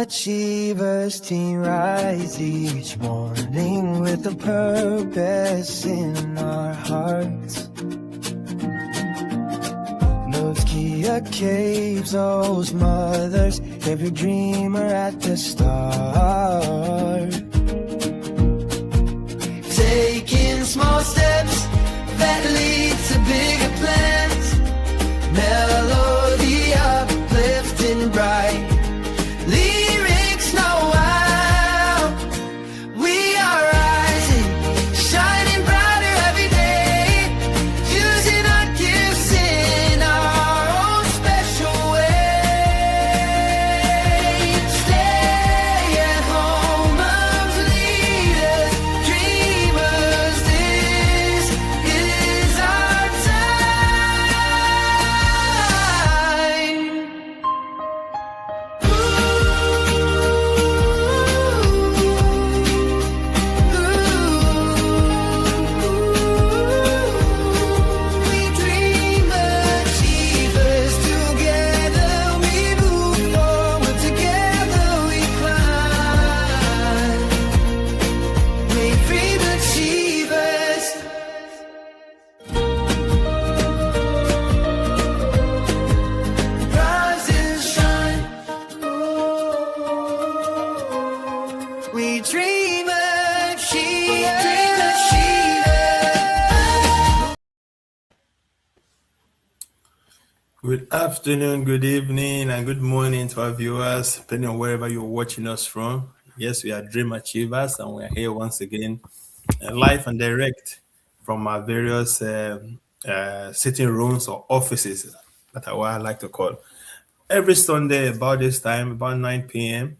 Achievers team rise each morning with a purpose in our hearts. Those Kia caves, those mothers, every dreamer at the start. Taking small steps that lead to bigger plans. Melody uplifting bright. Lyrics know how. We are rising, shining brighter every day. Using our gifts in our own special way. Stay at home, moms, leaders, dreamers. This is our time. We dream achievers, together we move forward, together we climb. We dream achievers. Rise and shine. We dream achievers. Good afternoon, good evening, and good morning to our viewers, depending on wherever you're watching us from. Yes, we are Dream Achievers, and we're here once again, live and direct from our various sitting rooms or offices, that are what I like to call. Every Sunday, about this time, about 9 p.m.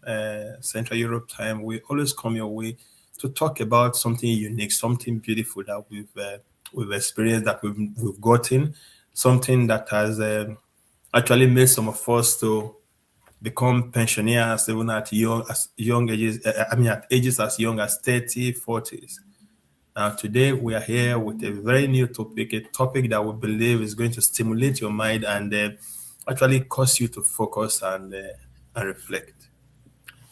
Central Europe time, we always come your way to talk about something unique, something beautiful that we've experienced, that we've gotten, something that has actually made some of us to become pensioners even at young ages. At ages as young as 30, 40s. Now, today we are here with a very new topic, a topic that we believe is going to stimulate your mind and actually cause you to focus and reflect.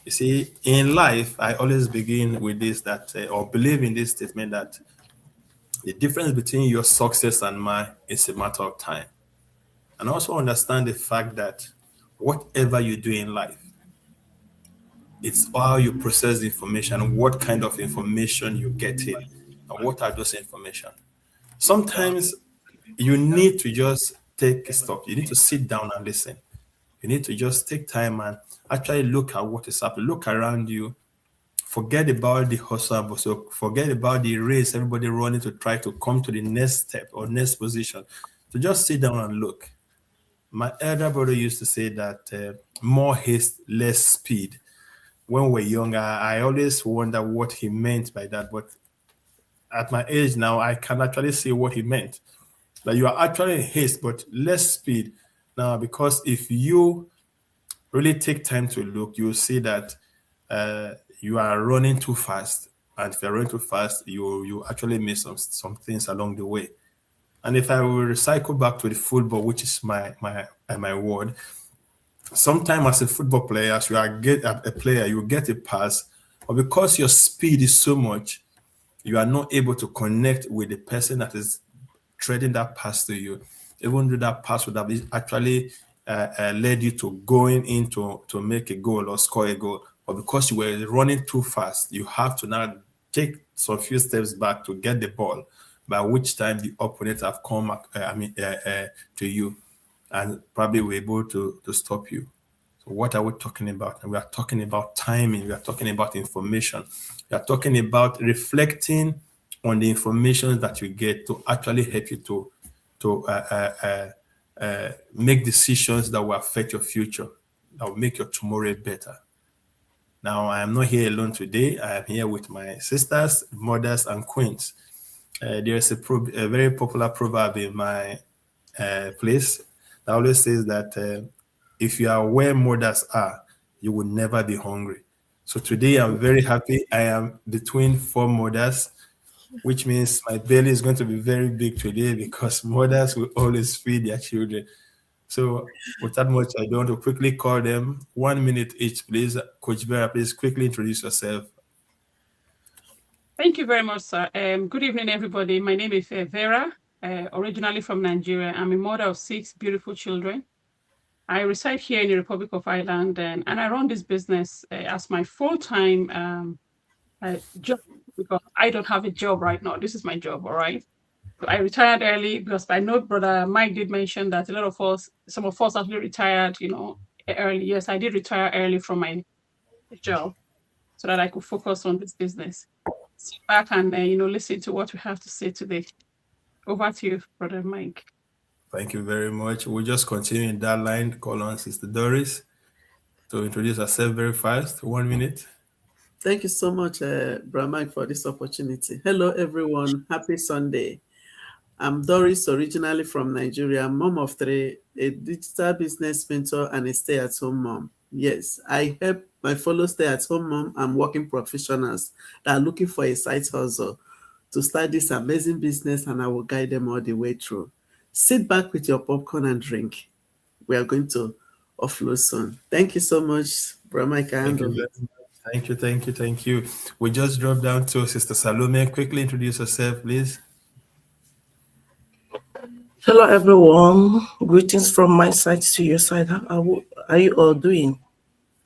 You see, in life, I always begin with this, or believe in this statement, that the difference between your success and mine is a matter of time. And also understand the fact that whatever you do in life, it's how you process the information, what kind of information you get in, and what are those information. Sometimes you need to just take a stop. You need to sit down and listen. You need to just take time and actually look at what is happening. Look around you. Forget about the hustle and bustle. Forget about the race, everybody running to try to come to the next step or next position. So just sit down and look. My elder brother used to say that more haste, less speed. When we're younger, I always wonder what he meant by that. But at my age now, I can actually see what he meant. That you are actually in haste, but less speed. Now, because if you really take time to look, you'll see that you are running too fast. And if you're running too fast, you actually miss some things along the way. And if I will recycle back to the football, which is my word, sometimes as a football player, as you are a player, you get a pass, but because your speed is so much, you are not able to connect with the person that is trading that pass to you. Even though that pass would have actually led you to going in to make a goal or score a goal, but because you were running too fast, you have to now take some few steps back to get the ball, by which time the opponent have come to you and probably were able to stop you. So what are we talking about? And we are talking about timing. We are talking about information. We are talking about reflecting on the information that you get to actually help you to make decisions that will affect your future, that will make your tomorrow better. Now, I am not here alone today. I am here with my sisters, mothers, and queens. There's a very popular proverb in my place that always says that if you are where mothers are, you will never be hungry. So today I'm very happy. I am between 4 mothers, which means my belly is going to be very big today because mothers will always feed their children. So without much ado, I want to quickly call them 1 minute each, please. Coach Vera, please quickly introduce yourself. Thank you very much, sir. Good evening, everybody. My name is Vera, originally from Nigeria. I'm a mother of 6 beautiful children. I reside here in the Republic of Ireland, and I run this business as my full-time job because I don't have a job right now. This is my job, all right? So I retired early because I know Brother Mike did mention that a lot of us, some of us actually retired, early. Yes, I did retire early from my job so that I could focus on this business. Sit back and listen to what we have to say today. Over to you, Brother Mike. Thank you very much. We'll just continue in that line. Call on Sister Doris to introduce herself very fast. 1 minute. Thank you so much, Brother Mike, for this opportunity. Hello, everyone. Happy Sunday. I'm Doris, originally from Nigeria, mom of 3, a digital business mentor, and a stay-at-home mom. Yes, I help my fellow stay-at-home mom and working professionals that are looking for a side hustle to start this amazing business, and I will guide them all the way through. Sit back with your popcorn and drink. We are going to offload soon. Thank you so much, Brother Mike. Thank you. We just dropped down to Sister Salome. Quickly introduce yourself, please. Hello, everyone. Greetings from my side to your side. How are you all doing?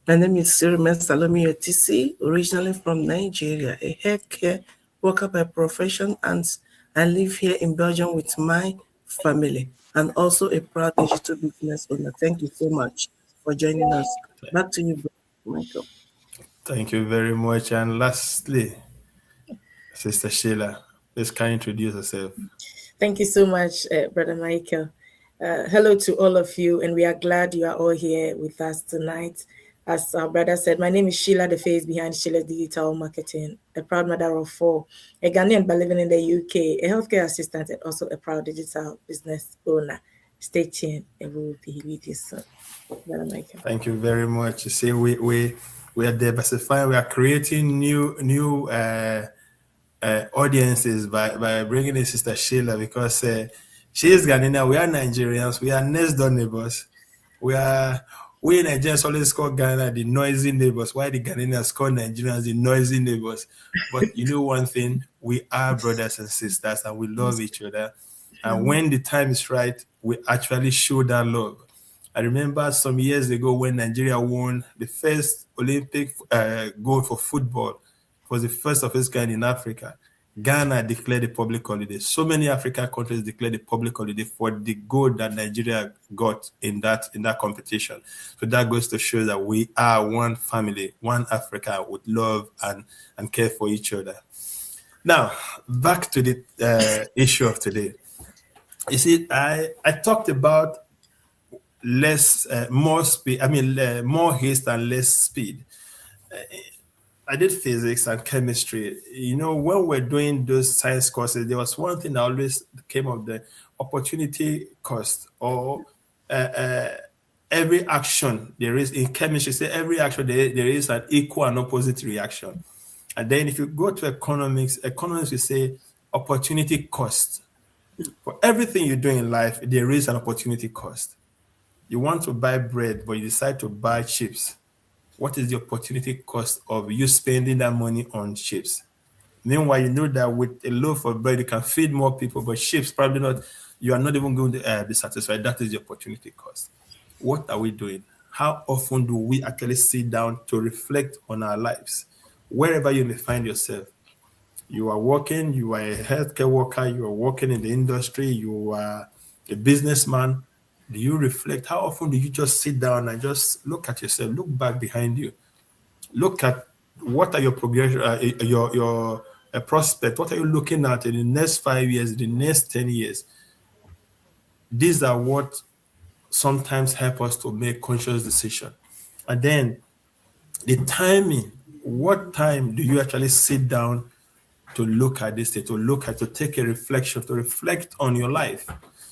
My name is Sirime Salome Otisi, originally from Nigeria, a healthcare worker by profession, and I live here in Belgium with my family, and also a proud digital business owner. Thank you so much for joining us. Back to you, Michael. Thank you very much. And lastly, Sister Sheila, please can you introduce yourself? Thank you so much, Brother Michael. Hello to all of you, and we are glad you are all here with us tonight. As our brother said, my name is Sheila, the face behind Sheila Digital Marketing, a proud mother of 4, a Ghanaian but living in the UK, a healthcare assistant, and also a proud digital business owner. Stay tuned, and we will be with you soon. Brother Michael. Thank you very much. You see, we are diversifying. We are creating new audiences by bringing in Sister Sheila because she is Ghanaian. We are Nigerians. We are next door neighbors. We Nigerians always call Ghana the noisy neighbors. Why the Ghanaians call Nigerians the noisy neighbors? But you know one thing, we are brothers and sisters, and we love each other. And when the time is right, we actually show that love. I remember some years ago when Nigeria won the first Olympic gold for football. It was the first of its kind in Africa. Ghana declared a public holiday. So many African countries declared a public holiday for the gold that Nigeria got in that competition. So that goes to show that we are one family, one Africa with love and care for each other. Now, back to the issue of today. You see, I talked about more speed. More haste and less speed. I did physics and chemistry. When we're doing those science courses, there was one thing that always came up: the opportunity cost, or every action there is in chemistry. Say every action there is an equal and opposite reaction. And then if you go to economics will say opportunity cost. For everything you do in life, there is an opportunity cost. You want to buy bread, but you decide to buy chips. What is the opportunity cost of you spending that money on chips? Meanwhile, you know that with a loaf of bread, you can feed more people, but chips probably not. You are not even going to be satisfied. That is the opportunity cost. What are we doing? How often do we actually sit down to reflect on our lives? Wherever you may find yourself, you are working, you are a healthcare worker, you are working in the industry, you are a businessman. Do you reflect? How often do you just sit down and just look at yourself, look back behind you, look at what are your progression, your prospect, what are you looking at in the next 5 years, the next 10 years? These are what sometimes help us to make conscious decision. And then the timing, what time do you actually sit down to look at this, to take a reflection, to reflect on your life?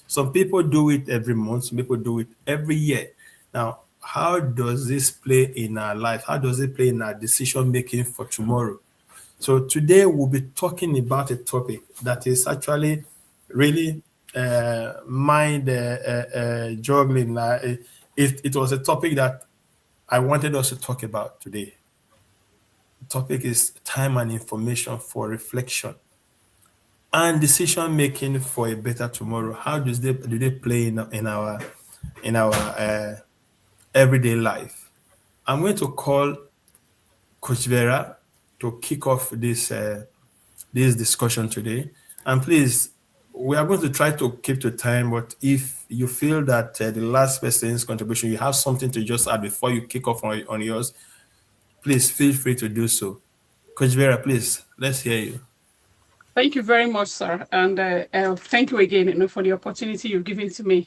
Some people do it every month, some people do it every year. Now, how does this play in our life? How does it play in our decision making for tomorrow? So today we'll be talking about a topic that is actually really mind juggling. It was a topic that I wanted us to talk about today. The topic is time and information for reflection and decision making for a better tomorrow. How do they play in our everyday life? I'm going to call Coach Vera to kick off this discussion today. And please, we are going to try to keep to time, but if you feel that the last person's contribution, you have something to just add before you kick off on yours, please feel free to do so. Coach Vera, please, let's hear you. Thank you very much, sir. And thank you again, for the opportunity you've given to me.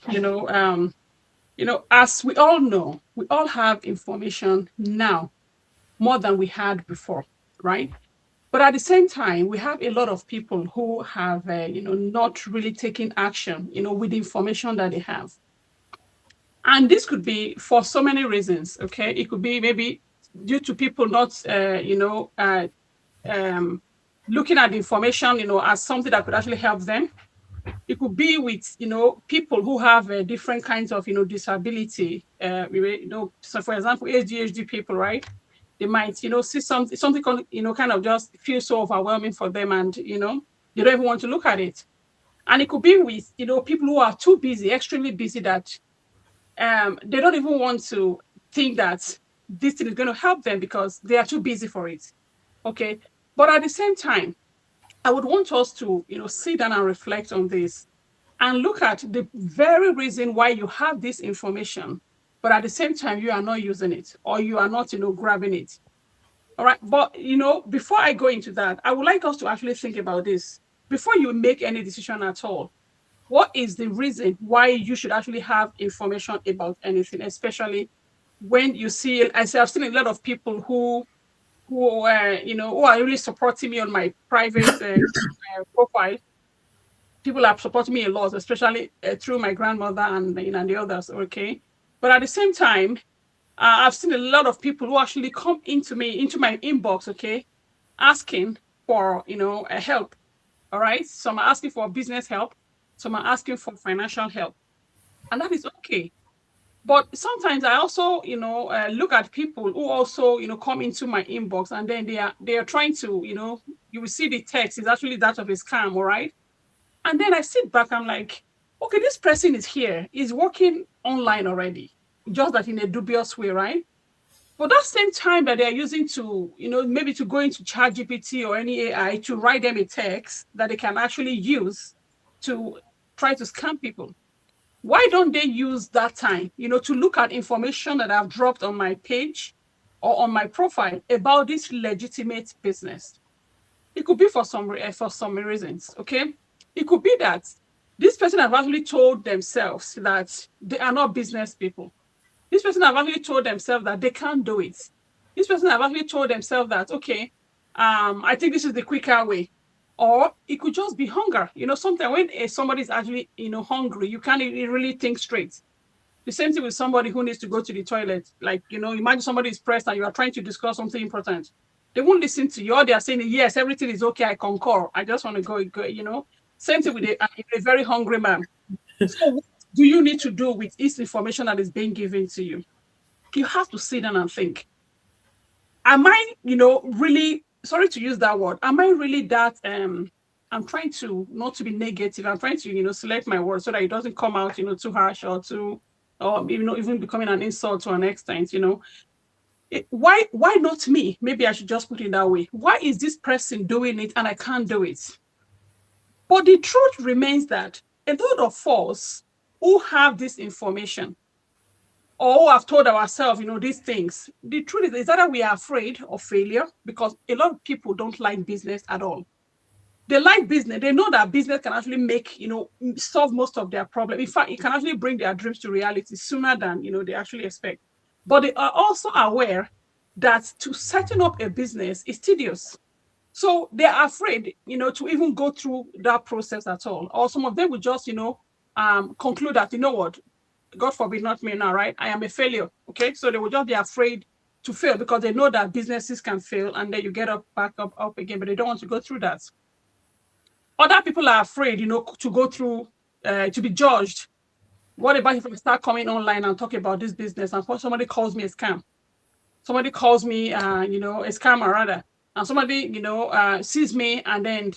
As we all know, we all have information now more than we had before, right? But at the same time, we have a lot of people who have, not really taken action, with the information that they have. And this could be for so many reasons, okay? It could be maybe due to people not, looking at the information, as something that could actually help them. It could be with, people who have different kinds of, disability. So for example, ADHD people, right? They might, see something, kind of just feel so overwhelming for them, and they don't even want to look at it. And it could be with, people who are too busy, extremely busy, that they don't even want to think that this thing is going to help them because they are too busy for it. Okay. But at the same time, I would want us to, sit down and reflect on this and look at the very reason why you have this information, but at the same time, you are not using it, or you are not, grabbing it. All right. But, before I go into that, I would like us to actually think about this before you make any decision at all. What is the reason why you should actually have information about anything, especially when you see, I've seen a lot of people who are really supporting me on my private profile. People are supporting me a lot, especially through my grandmother and the others. Okay, but at the same time, I've seen a lot of people who actually come into my inbox, okay, asking for help. All right, some are asking for business help, some are asking for financial help, and that is okay. But sometimes I also, look at people who also, come into my inbox, and then they are trying to, you will see the text is actually that of a scam, all right? And then I sit back, I'm like, okay, this person is here, is working online already, just that in a dubious way, right? But that same time that they're using to, maybe to go into ChatGPT or any AI to write them a text that they can actually use to try to scam people. Why don't they use that time, to look at information that I've dropped on my page or on my profile about this legitimate business? It could be for some reasons, okay? It could be that this person have actually told themselves that they are not business people. This person have actually told themselves that they can't do it. This person have actually told themselves that, okay, I think this is the quicker way. Or it could just be hunger. Sometimes when somebody is actually, hungry, you can't really think straight. The same thing with somebody who needs to go to the toilet. Like, imagine somebody is pressed and you are trying to discuss something important. They won't listen to you. Or they are saying, yes, everything is okay. I concur. I just want to go. Same thing with a very hungry man. So what do you need to do with this information that is being given to you? You have to sit down and think. Am I, really, sorry to use that word, am I really that, I'm trying to not to be negative. I'm trying to, select my words so that it doesn't come out, too harsh or even becoming an insult to an extent, Why not me? Maybe I should just put it that way. Why is this person doing it and I can't do it? But the truth remains that a lot of us who have this information or who have told ourselves, these things, the truth is that we are afraid of failure because a lot of people don't like business at all. They like business. They know that business can actually make, solve most of their problems. In fact, it can actually bring their dreams to reality sooner than, they actually expect. But they are also aware that to setting up a business is tedious. So they are afraid, to even go through that process at all. Or some of them would just, conclude that, what, God forbid, not me now, right? I am a failure. Okay. So they will just be afraid to fail because they know that businesses can fail and then you get back up again, but they don't want to go through that. Other people are afraid, to go through to be judged? What about if I start coming online and talk about this business and somebody calls me a scam? Somebody calls me, a scammer rather, and somebody, sees me and then,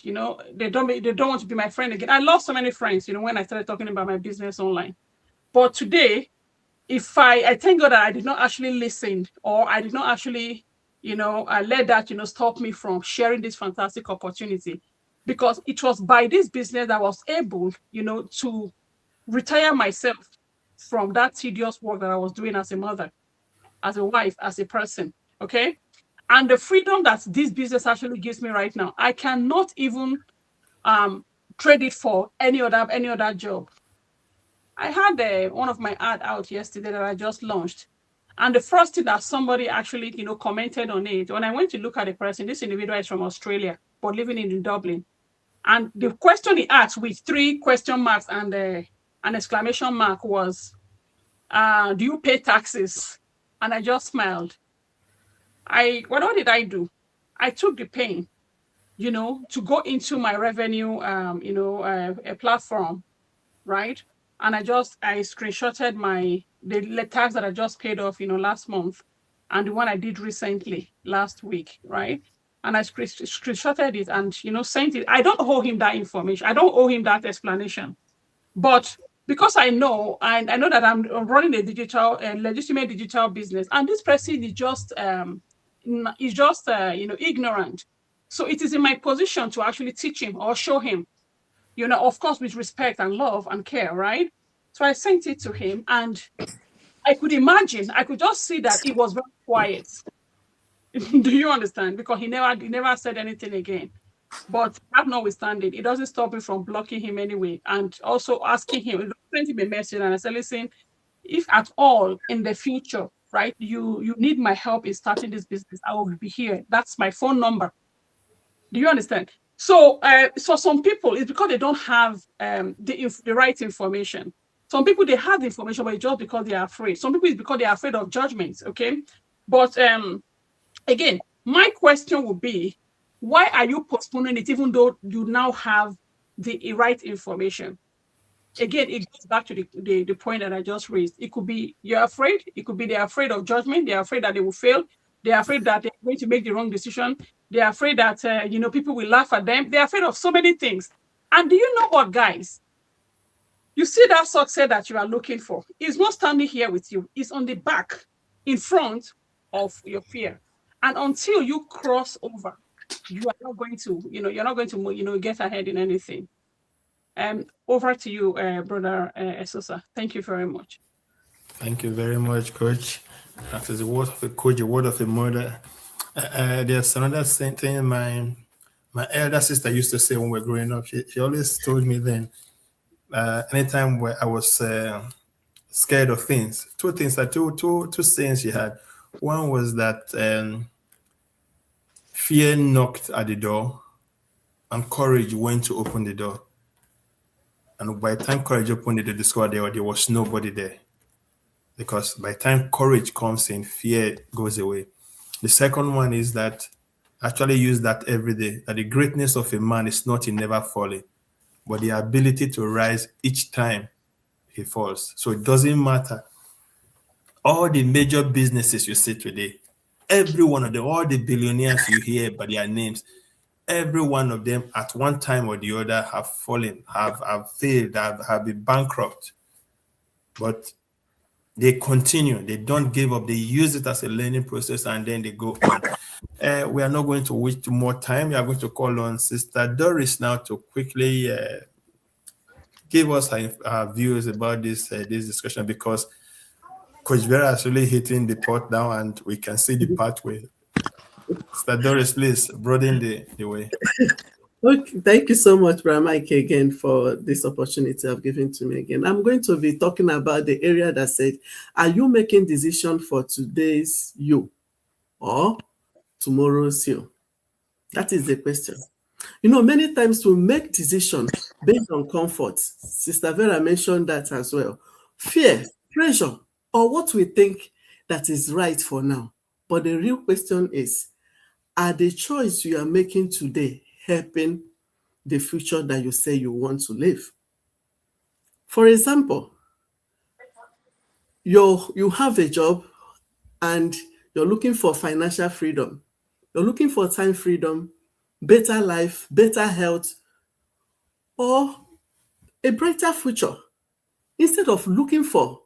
they don't want to be my friend again. I lost so many friends, when I started talking about my business online. But today, if I thank God that I did not actually listen, or I did not actually, let that, stop me from sharing this fantastic opportunity, because it was by this business that I was able, to retire myself from that tedious work that I was doing as a mother, as a wife, as a person. Okay. And the freedom that this business actually gives me right now, I cannot even trade it for any other job. I had one of my ad out yesterday that I just launched. And the first thing that somebody actually, commented on it, when I went to look at the person, this individual is from Australia, but living in Dublin. And the question he asked with 3 question marks and an exclamation mark was, do you pay taxes? And I just smiled. What did I do? I took the pain, to go into my revenue, a platform, right? And I screenshotted the tax that I just paid off, last month, and the one I did recently last week, right? And I screenshotted it and, sent it. I don't owe him that information. I don't owe him that explanation. But because I know, and I know that I'm running a legitimate digital business, and this person is just, ignorant. So it is in my position to actually teach him or show him, of course, with respect and love and care, right? So I sent it to him, and I could just see that he was very quiet. Do you understand? Because he never said anything again. But that notwithstanding, it doesn't stop me from blocking him anyway, and also asking him, sent him a message, and I said, listen, if at all in the future, right, you need my help in starting this business, I will be here. That's my phone number. Do you understand? So, some people, it's because they don't have the right information. Some people, they have the information, but it's just because they are afraid. Some people, it's because they are afraid of judgments, okay? But again, my question would be, why are you postponing it even though you now have the right information? Again, it goes back to the point that I just raised. It could be you're afraid. It could be they're afraid of judgment. They're afraid that they will fail. They're afraid that they're going to make the wrong decision. They're afraid that, people will laugh at them. They're afraid of so many things. And do you know what, guys? You see that success that you are looking for is not standing here with you. It's on the back, in front of your fear. And until you cross over, you are not going to, you're not going to, get ahead in anything. Over to you, Brother Esosa. Thank you very much. Thank you very much, Coach. After the word of a coach, a word of a mother. There's another thing my elder sister used to say when we were growing up. She always told me then, anytime where I was scared of things, two sayings she had. One was that fear knocked at the door and courage went to open the door. And by the time courage opened it, they discovered there was nobody there. Because by the time courage comes in, fear goes away. The second one is that I actually use that every day, that the greatness of a man is not in never falling, but the ability to rise each time he falls. So it doesn't matter. All the major businesses you see today, every one of them, all the billionaires you hear by their names, every one of them at one time or the other have fallen, have failed, have been bankrupt. But they continue. They don't give up. They use it as a learning process, and then they go on. We are not going to waste more time. We are going to call on Sister Doris now to quickly give us our views about this discussion, because Coach Vera is really hitting the pot now, and we can see the pathway. Sister Doris, please broaden the way. Okay, thank you so much, Brother Mike, again for this opportunity of giving to me again. I'm going to be talking about the area that said, are you making decision for today's you or tomorrow's you? That is the question. Many times we make decisions based on comfort. Sister Vera mentioned that as well. Fear, pressure, or what we think that is right for now. But the real question is, are the choice you are making today helping the future that you say you want to live? For example, you have a job and you're looking for financial freedom. You're looking for time freedom, better life, better health, or a brighter future. Instead of looking for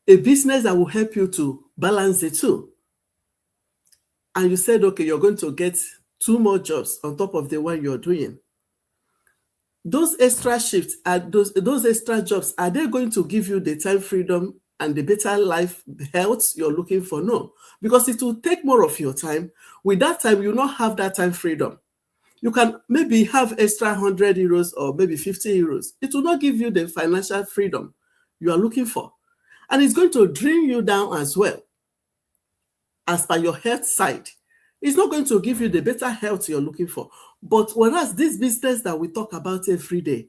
a business that will help you to balance the two. And you said, okay, you're going to get 2 more jobs on top of the one you're doing. Those extra shifts, those extra jobs, are they going to give you the time freedom and the better life, health you're looking for? No, because it will take more of your time. With that time, you not have that time freedom. You can maybe have extra 100 euros or maybe 50 euros. It will not give you the financial freedom you are looking for. And it's going to drain you down as well. As per your health side, it's not going to give you the better health you're looking for. But whereas this business that we talk about every day,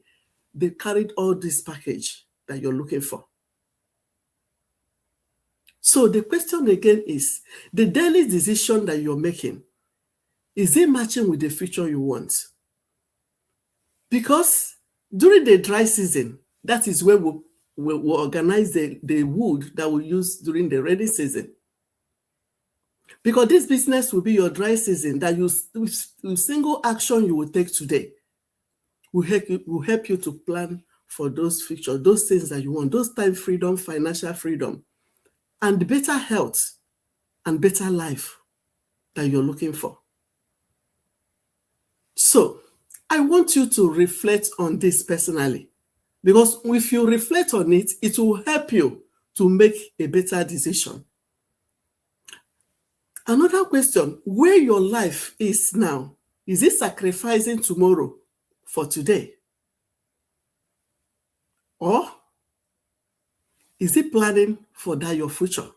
they carried all this package that you're looking for. So the question again is, the daily decision that you're making, is it matching with the future you want? Because during the dry season, that is where we'll organize the wood that we'll use during the rainy season. Because this business will be your dry season, that with single action you will take today will help you to plan for those future, those things that you want, those time freedom, financial freedom, and better health and better life that you're looking for. So I want you to reflect on this personally, because if you reflect on it, it will help you to make a better decision. Another question, where your life is now, is it sacrificing tomorrow for today? Or is it planning for that your future?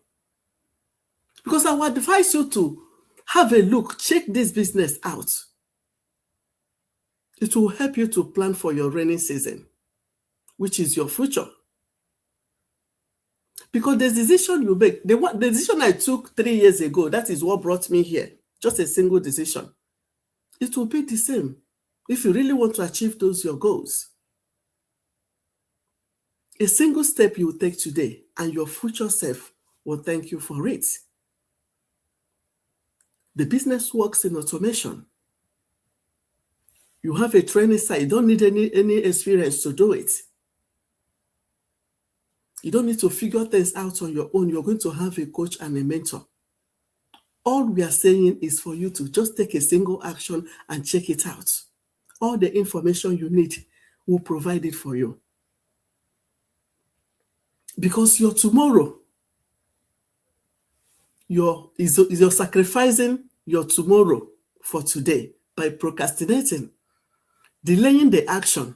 Because I would advise you to have a look, check this business out. It will help you to plan for your rainy season, which is your future. Because the decision you make, the decision I took 3 years ago, that is what brought me here. Just a single decision. It will be the same if you really want to achieve those your goals. A single step you will take today, and your future self will thank you for it. The business works in automation. You have a training site. You don't need any experience to do it. You don't need to figure things out on your own. You're going to have a coach and a mentor. All we are saying is for you to just take a single action and check it out. All the information you need, will provide it for you. Because your tomorrow, you're sacrificing your tomorrow for today by procrastinating, delaying the action,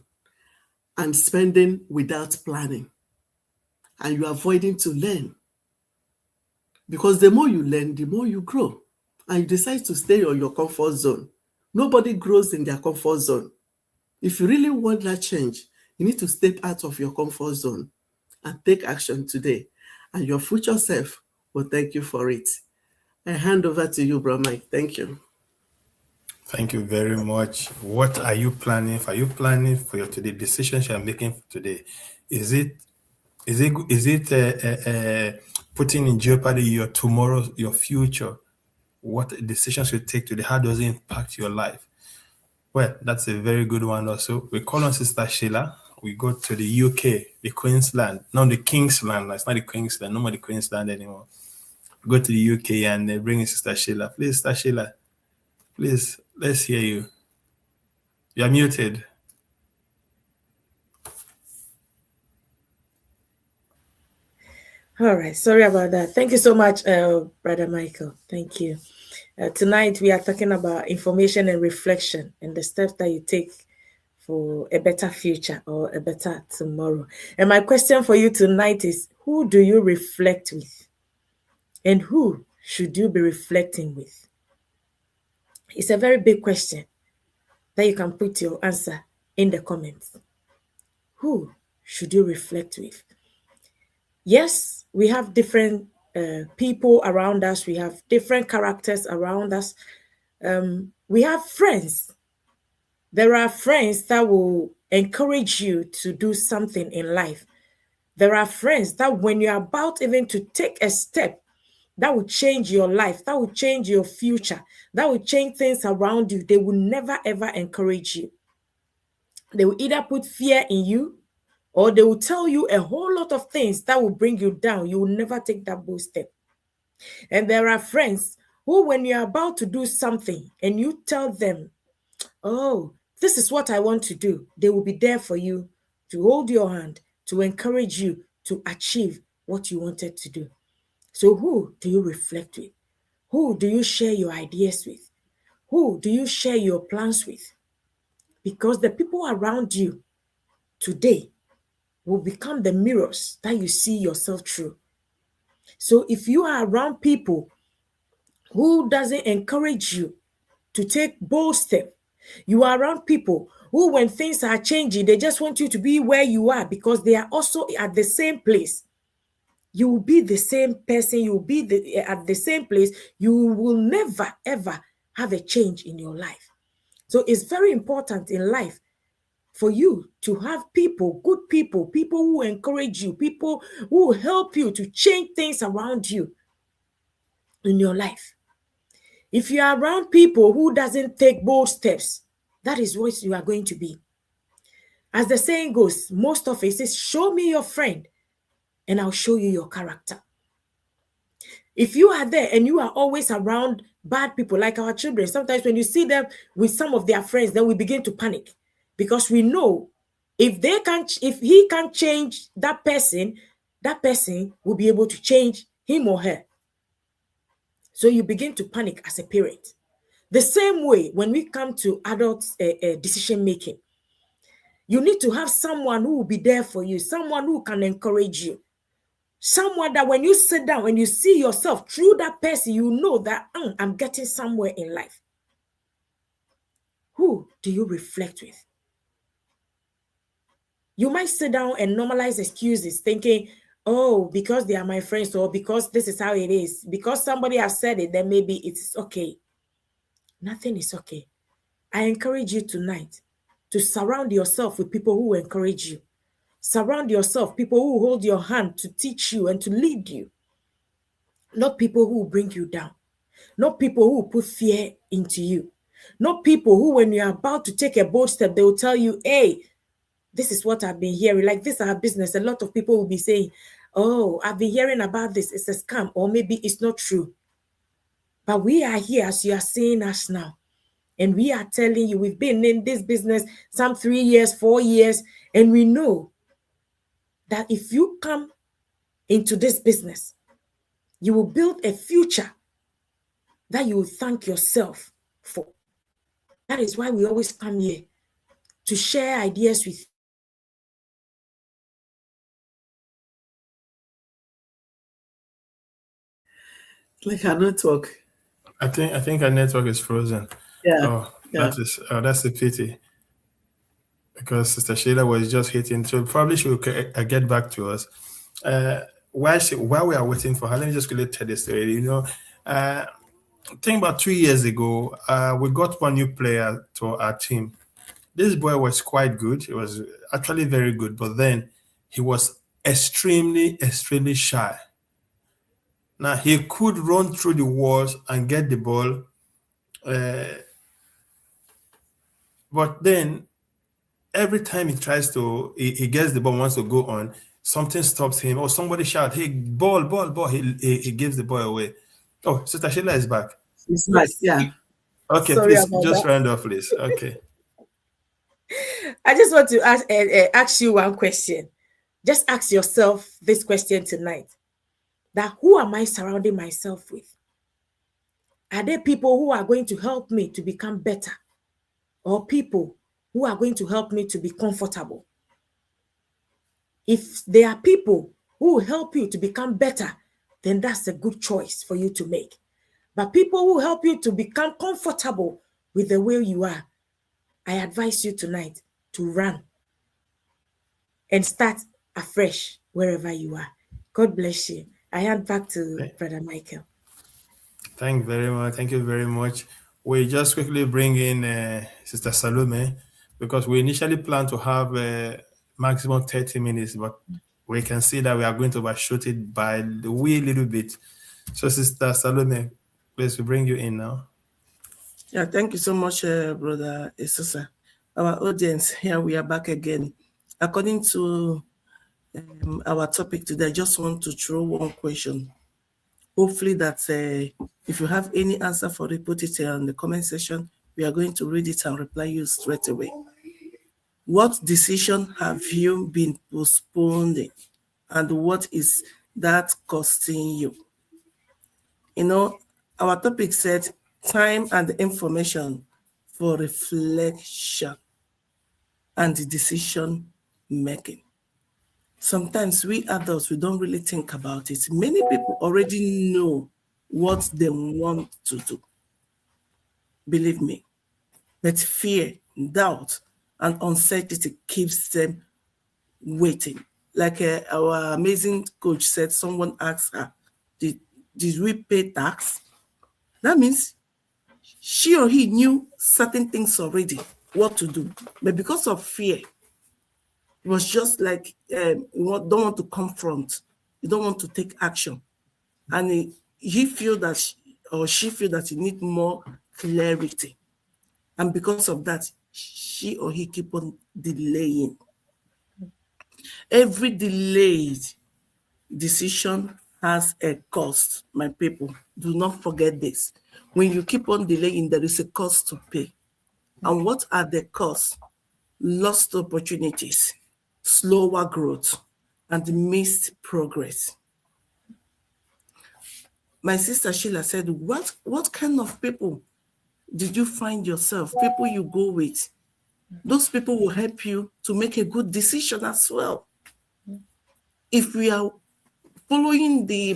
and spending without planning. And you're avoiding to learn. Because the more you learn, the more you grow. And you decide to stay on your comfort zone. Nobody grows in their comfort zone. If you really want that change, you need to step out of your comfort zone and take action today. And your future self will thank you for it. I hand over to you, Bro Mike. Thank you. Thank you very much. What are you planning for? Are you planning for your today decisions you are making today? Is it putting in jeopardy your tomorrow, your future? What decisions you take today? How does it impact your life? Well, that's a very good one also. We call on Sister Sheila. We go to the UK, the Queensland. No, the Kingsland. It's not the Queensland. No more the Queensland anymore. We go to the UK and they bring in Sister Sheila. Please, Sister Sheila, please, let's hear you. You're muted. All right, sorry about that. Thank you so much, Brother Michael. Thank you. Tonight, we are talking about information and reflection and the steps that you take for a better future or a better tomorrow. And my question for you tonight is, who do you reflect with? And who should you be reflecting with? It's a very big question that you can put your answer in the comments. Who should you reflect with? Yes, we have different people around us. We have different characters around us. We have friends. There are friends that will encourage you to do something in life. There are friends that when you're about even to take a step that will change your life, that will change your future, that will change things around you, they will never ever encourage you. They will either put fear in you, or they will tell you a whole lot of things that will bring you down. You will never take that bold step. And there are friends who, when you're about to do something and you tell them, oh, this is what I want to do, they will be there for you to hold your hand, to encourage you to achieve what you wanted to do. So who do you reflect with? Who do you share your ideas with? Who do you share your plans with? Because the people around you today will become the mirrors that you see yourself through. So if you are around people who doesn't encourage you to take bold steps, you are around people who, when things are changing, they just want you to be where you are because they are also at the same place. You will be the same person, you will be at the same place. You will never, ever have a change in your life. So it's very important in life for you to have people, good people, people who encourage you, people who will help you to change things around you in your life. If you are around people who doesn't take bold steps, that is what you are going to be. As the saying goes, most of it says, show me your friend and I'll show you your character. If you are there and you are always around bad people, like our children, sometimes when you see them with some of their friends, then we begin to panic because we know if he can't change that person will be able to change him or her. So you begin to panic as a parent. The same way when we come to adult decision making, you need to have someone who will be there for you, someone who can encourage you. Someone that when you sit down and you see yourself through that person, you know that I'm getting somewhere in life. Who do you reflect with? You might sit down and normalize excuses thinking, oh, because they are my friends or because this is how it is. Because somebody has said it, then maybe it's okay. Nothing is okay. I encourage you tonight to surround yourself with people who encourage you. Surround yourself, people who hold your hand to teach you and to lead you. Not people who bring you down. Not people who put fear into you. Not people who, when you're about to take a bold step, they will tell you, hey, this is what I've been hearing. Like this is our business. A lot of people will be saying, oh, I've been hearing about this. It's a scam, or maybe it's not true. But we are here as you are seeing us now. And we are telling you, we've been in this business some 3 years, 4 years, and we know that if you come into this business, you will build a future that you will thank yourself for. That is why we always come here to share ideas with you. Like our network. I think our network is frozen. Yeah. That's a pity. Because Sister Sheila was just hitting, so probably she will get back to us. While we are waiting for her, let me just quickly tell this story. I think about 2 years ago, we got one new player to our team. This boy was quite good. He was actually very good, but then he was extremely, extremely shy. Now, he could run through the walls and get the ball, but then every time he tries to, he gets the ball, wants to go on, something stops him, or somebody shout, hey, ball, ball, ball. He gives the ball away. Oh, Sister Sheila is back. It's back, yeah. Okay, Sorry please, about just that. round off, please. Okay. I just want to ask you one question. Just ask yourself this question tonight. That who am I surrounding myself with? Are there people who are going to help me to become better? Or people who are going to help me to be comfortable? If there are people who will help you to become better, then that's a good choice for you to make. But people who help you to become comfortable with the way you are, I advise you tonight to run and start afresh wherever you are. God bless you. I hand back to Brother Michael. Thank you very much. We just quickly bring in Sister Salome, because we initially planned to have maximum 30 minutes, but we can see that we are going to overshoot it by the wee little bit. So, Sister Salome, please, we bring you in now. Yeah, thank you so much, Brother Isusa. Our audience, here we are back again. According to our topic today, I just want to throw one question. Hopefully that if you have any answer for it, put it in the comment section. We are going to read it and reply you straight away. What decision have you been postponing, and what is that costing you? You know, our topic said time and information for reflection and decision making. Sometimes we adults, we don't really think about it. Many people already know what they want to do. Believe me. But fear, doubt, and uncertainty keeps them waiting. Like our amazing coach said, someone asked her, did we pay tax? That means she or he knew certain things already, what to do. But because of fear, it was just like you don't want to confront, you don't want to take action. And he feel that she feel that he need more clarity. And because of that, she or he keep on delaying. Every delayed decision has a cost, my people. Do not forget this. When you keep on delaying, there is a cost to pay. And what are the costs? Lost opportunities, slower growth, and missed progress. My sister Sheila said, what kind of people did you find yourself? People you go with. Those people will help you to make a good decision as well. If we are following the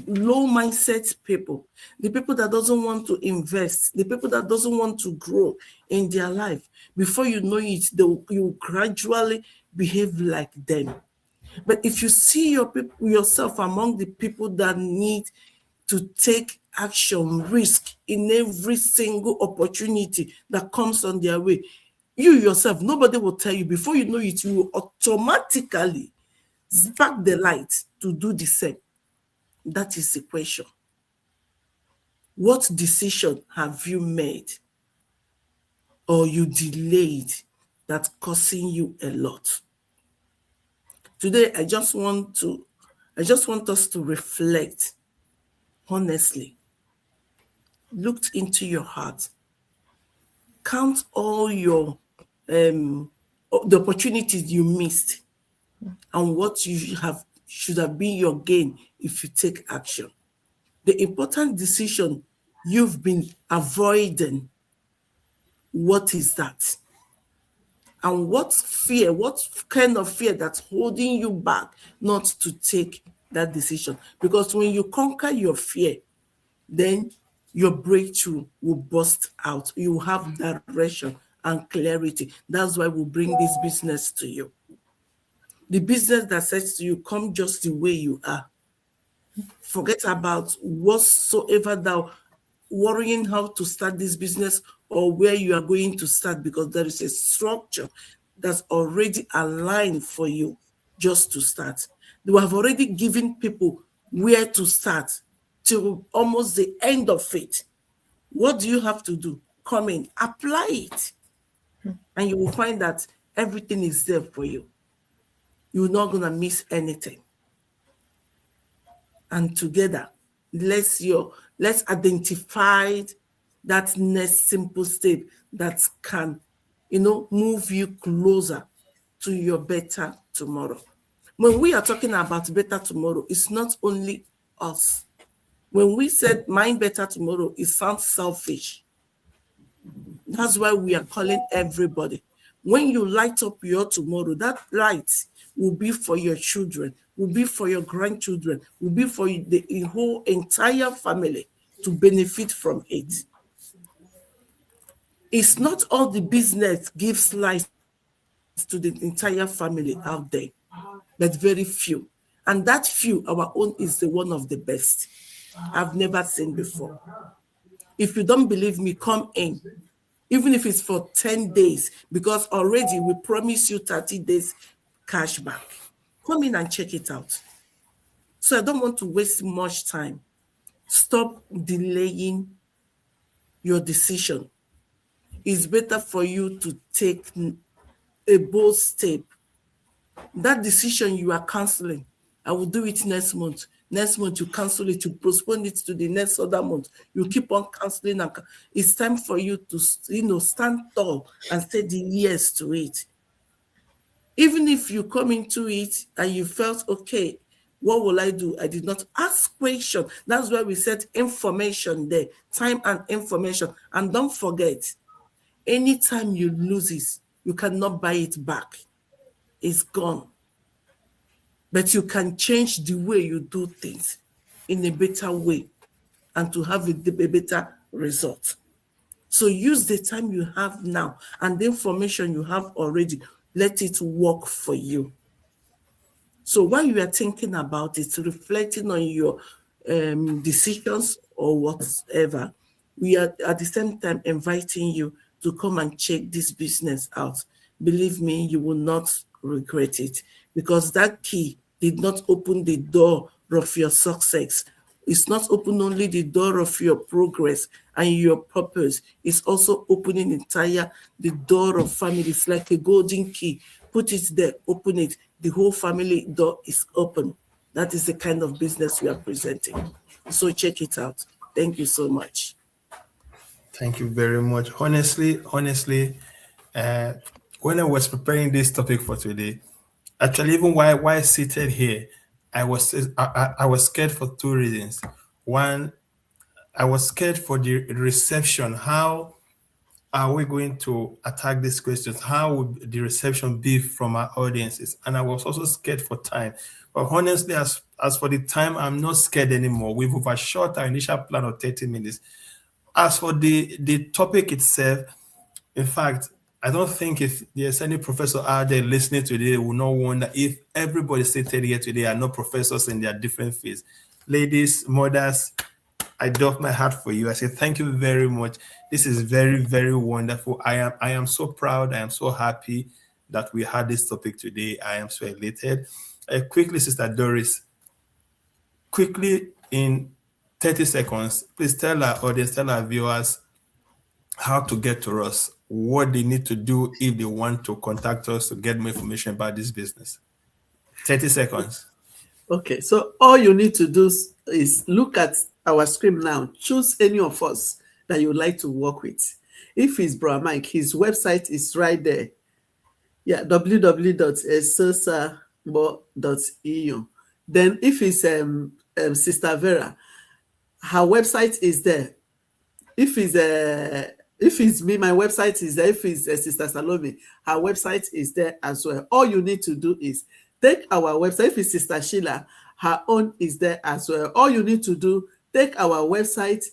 low mindset people, the people that doesn't want to invest, the people that doesn't want to grow in their life, before you know it, you gradually behave like them. But if you see yourself among the people that need to take action, risk in every single opportunity that comes on their way, you yourself, nobody will tell you. Before you know it, you will automatically spark the light to do the same. That is the question. What decision have you made or you delayed that costing you a lot? Today, I just want us to reflect honestly. Look into your heart. Count all your the opportunities you missed and what you should have been your gain if you take action. The important decision you've been avoiding, what is that? And what kind of fear that's holding you back not to take that decision? Because when you conquer your fear, then your breakthrough will burst out. You will have direction and clarity. That's why we bring this business to you. The business that says to you, come just the way you are. Forget about whatsoever thou worrying how to start this business or where you are going to start, because there is a structure that's already aligned for you just to start. They have already given people where to start till almost the end of it. What do you have to do? Come in, apply it, and you will find that everything is there for you. You're not going to miss anything. And together, let's identify that next simple step that can, move you closer to your better tomorrow. When we are talking about better tomorrow, it's not only us. When we said mind better tomorrow, it sounds selfish. That's why we are calling everybody. When you light up your tomorrow, that light will be for your children, will be for your grandchildren, will be for the whole entire family to benefit from it. It's not all the business gives light to the entire family out there, but very few. And that few, our own, is the one of the best I've never seen before. If you don't believe me, come in. Even if it's for 10 days, because already we promise you 30 days cash back. come in and check it out. So I don't want to waste much time. Stop delaying your decision. It's better for you to take a bold step. That decision you are canceling, I will do it next month. Next month, you cancel it, you postpone it to the next other month. You keep on canceling. It's time for you to, stand tall and say the yes to it. Even if you come into it and you felt, okay, what will I do? I did not ask question. That's why we said information there, time and information. And don't forget, anytime you lose it, you cannot buy it back. It's gone. But you can change the way you do things in a better way and to have a better result. So use the time you have now and the information you have already. Let it work for you. So while you are thinking about it, reflecting on your decisions or whatever, we are at the same time inviting you to come and check this business out. Believe me, you will not regret it, because that key did not open the door of your success. It's not open only the door of your progress and your purpose. It's also opening the door of family. It's like a golden key. Put it there, open it. The whole family door is open. That is the kind of business we are presenting. So check it out. Thank you so much. Thank you very much. Honestly, when I was preparing this topic for today, actually, even while seated here, I was scared for two reasons. One, I was scared for the reception. How are we going to attack these questions? How would the reception be from our audiences? And I was also scared for time. But honestly, as for the time, I'm not scared anymore. We've overshot our initial plan of 30 minutes. As for the topic itself, in fact, I don't think if there's any professor out there listening today will not wonder if everybody seated here today are not professors in their different fields. Ladies, mothers, I doff my hat for you. I say thank you very much. This is very, very wonderful. I am so proud. I am so happy that we had this topic today. I am so elated. Quickly, Sister Doris, quickly in 30 seconds, please tell our audience, tell our viewers how to get to us, what they need to do if they want to contact us to get more information about this business. 30 seconds. Okay, so all you need to do is look at our screen now. Choose any of us that you would like to work with. If it's Bra Mike, his website is right there. Yeah, www.esosabo.eu. Then if it's Sister Vera, her website is there. If it's me, my website is there. If it's Sister Salome, her website is there as well. All you need to do is take our website. If it's Sister Sheila, her own is there as well. All you need to do, take our website,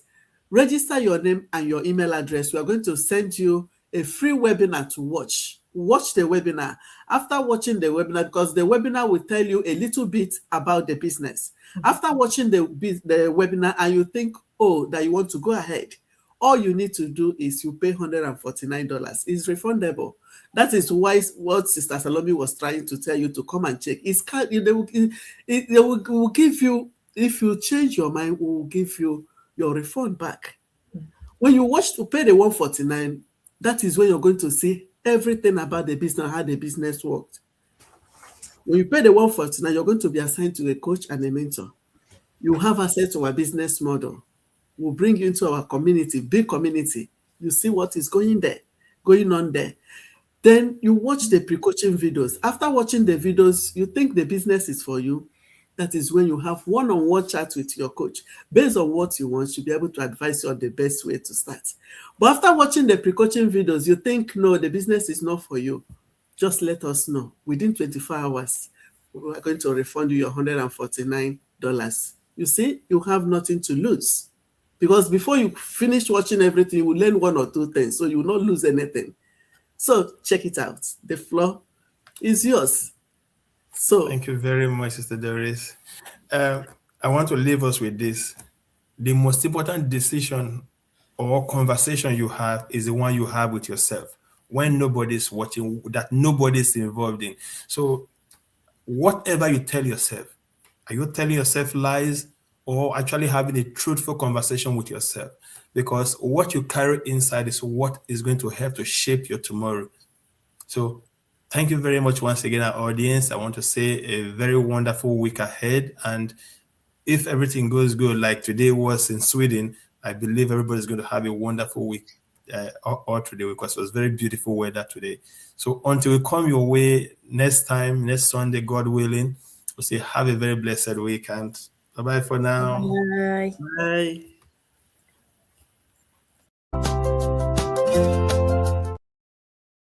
register your name and your email address. We are going to send you a free webinar to watch. Watch the webinar. After watching the webinar, because the webinar will tell you a little bit about the business. After watching the webinar and you think, oh, that you want to go ahead, all you need to do is you pay $149. It's refundable. That is why what Sister Salome was trying to tell you to come and check. They will give you, if you change your mind, we will give you your refund back. When you watch to pay the $149, that is when you're going to see everything about the business, how the business worked. When you pay the $149, you're going to be assigned to a coach and a mentor. You have access to our business model. We'll bring you into our community, big community. You see what is going on there. Then you watch the pre-coaching videos. After watching the videos, you think the business is for you. That is when you have one-on-one chat with your coach. Based on what you want, she'll be able to advise you on the best way to start. But after watching the pre-coaching videos, you think, no, the business is not for you. Just let us know. Within 24 hours, we are going to refund you your $149. You see, you have nothing to lose. Because before you finish watching everything, you will learn one or two things, so you will not lose anything. So check it out. The floor is yours. So thank you very much, Sister Doris. I want to leave us with this. The most important decision or conversation you have is the one you have with yourself when nobody's watching, that nobody's involved in. So whatever you tell yourself, are you telling yourself lies or actually having a truthful conversation with yourself? Because what you carry inside is what is going to help to shape your tomorrow. So thank you very much once again, our audience. I want to say a very wonderful week ahead. And if everything goes good, like today was in Sweden, I believe everybody's going to have a wonderful week all today, because it was very beautiful weather today. So until we come your way next time, next Sunday, God willing, we'll say have a very blessed week, and bye-bye for now. Bye. Bye.